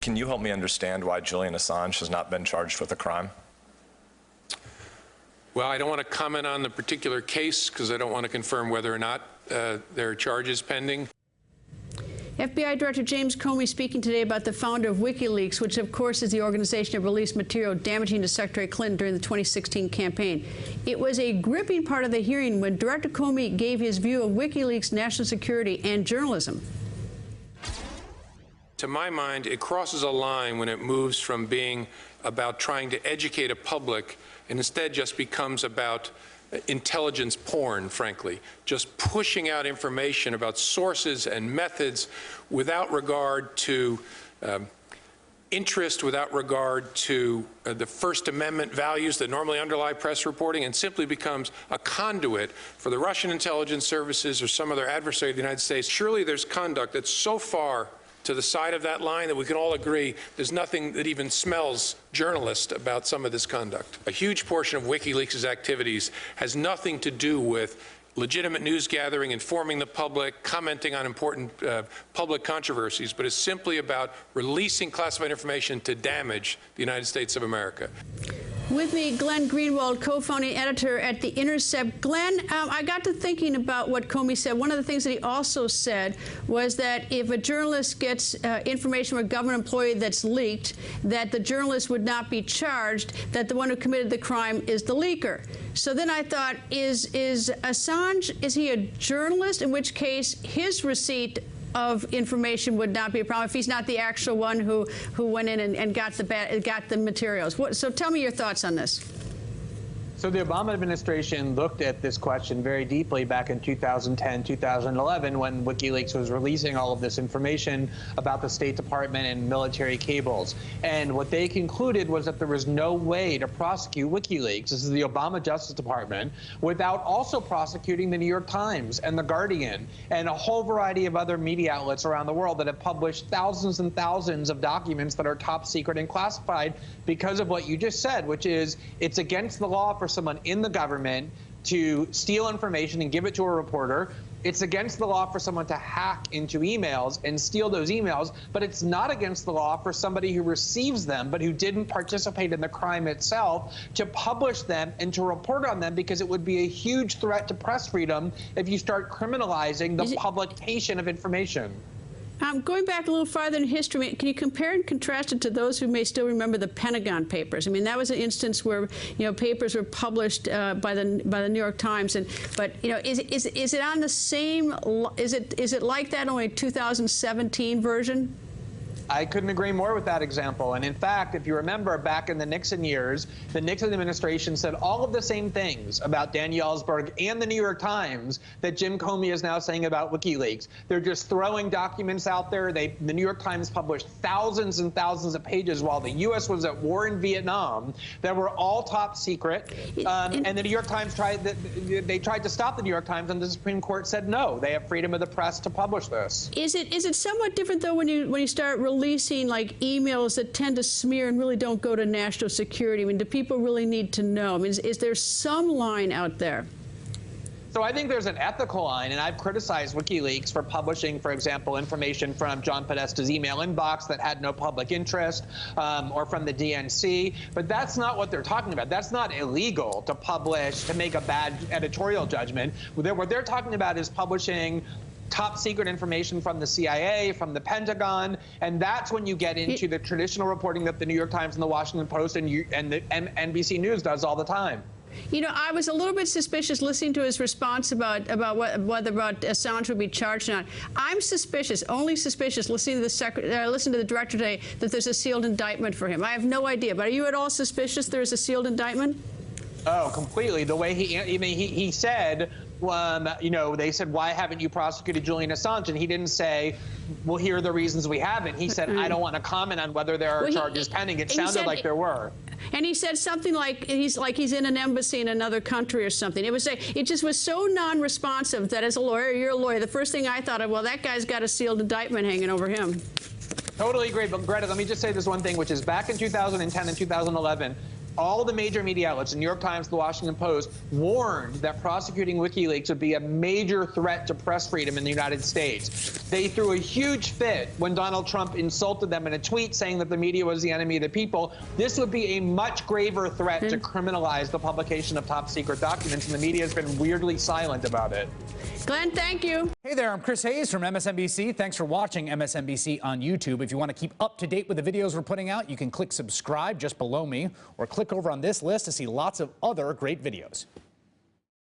Can you help me understand why Julian Assange has not been charged with a crime? Well, I don't want to comment on the particular case because I don't want to confirm whether or not there are charges pending. FBI Director James Comey speaking today about the founder of WikiLeaks, which of course is the organization that released material damaging to Secretary Clinton during the 2016 campaign. It was a gripping part of the hearing when Director Comey gave his view of WikiLeaks' national security and journalism. To my mind, it crosses a line when it moves from being about trying to educate a public and instead just becomes about intelligence porn, frankly, just pushing out information about sources and methods without regard to interest, without regard to the First Amendment values that normally underlie press reporting, and simply becomes a conduit for the Russian intelligence services or some other adversary of the United States. Surely there's conduct that's so far to the side of that line that we can all agree there's nothing that even smells journalist about some of this conduct. A huge portion of WikiLeaks' activities has nothing to do with legitimate news gathering, informing the public, commenting on important public controversies, but is simply about releasing classified information to damage the United States of America. With me, Glenn Greenwald, co-founding editor at The Intercept. Glenn, I got to thinking about what Comey said. One of the things that he also said was that if a journalist gets information from a government employee that's leaked, that the journalist would not be charged, that the one who committed the crime is the leaker. So then I thought, is Assange, is he a journalist, in which case his receipt of information would not be a problem if he's not the actual one who went in and got the materials. So tell me your thoughts on this. So the Obama administration looked at this question very deeply back in 2010, 2011, when WikiLeaks was releasing all of this information about the State Department and military cables. And what they concluded was that there was no way to prosecute WikiLeaks, this is the Obama Justice Department, without also prosecuting the New York Times and The Guardian and a whole variety of other media outlets around the world that have published thousands and thousands of documents that are top secret and classified because of what you just said, which is it's against the law for someone in the government to steal information and give it to a reporter. It's against the law for someone to hack into emails and steal those emails, but it's not against the law for somebody who receives them but who didn't participate in the crime itself to publish them and to report on them, because it would be a huge threat to press freedom if you start criminalizing the publication of information. Going back a little farther in history, can you compare and contrast it to those who may still remember the Pentagon Papers? I mean, that was an instance where, you know, papers were published by the New York Times, but you know, is it on the same? Is it like that, only 2017 version? I couldn't agree more with that example. And in fact, if you remember back in the Nixon years, the Nixon administration said all of the same things about Dan Ellsberg and the New York Times that Jim Comey is now saying about WikiLeaks. They're just throwing documents out there. The New York Times published thousands and thousands of pages while the U.S. was at war in Vietnam that were all top secret. And the New York Times tried to stop the New York Times, and the Supreme Court said no. They have freedom of the press to publish this. Is it somewhat different though when you start releasing like emails that tend to smear and really don't go to national security? I mean, do people really need to know? I mean, is there some line out there? So I think there's an ethical line, and I've criticized WikiLeaks for publishing, for example, information from John Podesta's email inbox that had no public interest, or from the DNC. But that's not what they're talking about. That's not illegal to publish, to make a bad editorial judgment. What they're talking about is publishing top secret information from the CIA, from the Pentagon, and that's when you get into the traditional reporting that the New York Times and the Washington Post and the NBC News does all the time. You know, I was a little bit suspicious listening to his response about whether Assange would be charged or not. I'm suspicious, only suspicious, listening to the director today, that there's a sealed indictment for him. I have no idea, but are you at all suspicious there's a sealed indictment? Oh, completely. The way he said, you know, they said, why haven't you prosecuted Julian Assange? And he didn't say, well, here are the reasons we haven't. He said, I don't want to comment on whether there are charges pending. It sounded like there were. And he said something like he's in an embassy in another country or something. It just was so non-responsive that as a lawyer, you're a lawyer, the first thing I thought of, well, that guy's got a sealed indictment hanging over him. Totally agree. But Greta, let me just say this one thing, which is back in 2010 and 2011, all the major media outlets, the New York Times, the Washington Post, warned that prosecuting WikiLeaks would be a major threat to press freedom in the United States. They threw a huge fit when Donald Trump insulted them in a tweet saying that the media was the enemy of the people. This would be a much graver threat to criminalize the publication of top secret documents, and the media has been weirdly silent about it. Glenn, thank you. Hey there, I'm Chris Hayes from MSNBC. Thanks for watching MSNBC on YouTube. If you want to keep up to date with the videos we're putting out, you can click subscribe just below me or click over on this list to see lots of other great videos.